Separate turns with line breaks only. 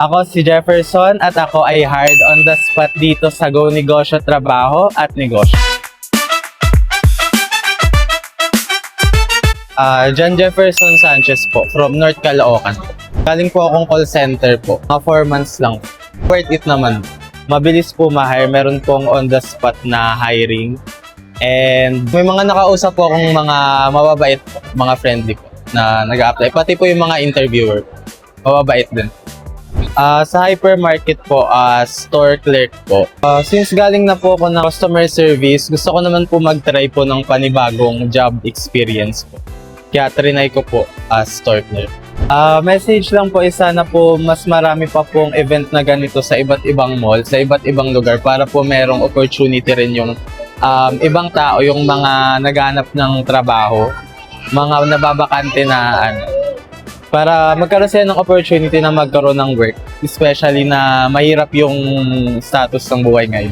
Ako si Jefferson at ako ay hired on the spot dito sa Go Negosyo Trabaho at Negosyo. John Jefferson Sanchez po, from North Caloocan. Galing po akong call center po, mga 4 months lang. Worth it naman. Mabilis po ma-hire, meron pong on the spot na hiring. And may mga nakausap po akong mga mababait po, mga friendly po na nag-a-apply. Pati po yung mga interviewer, mababait din. Sa hypermarket po, store clerk po. Since galing na po ako ng customer service, gusto ko naman po mag-try po ng panibagong job experience po. Kaya trinay ko po as store clerk. Message lang po is sana po mas marami pa pong event na ganito sa iba't ibang mall, sa iba't ibang lugar para po merong opportunity rin yung ibang tao, yung mga naghanap ng trabaho, mga nababakante na para magkaroon sila ng opportunity na magkaroon ng work, especially na mahirap yung status ng buhay ngayon.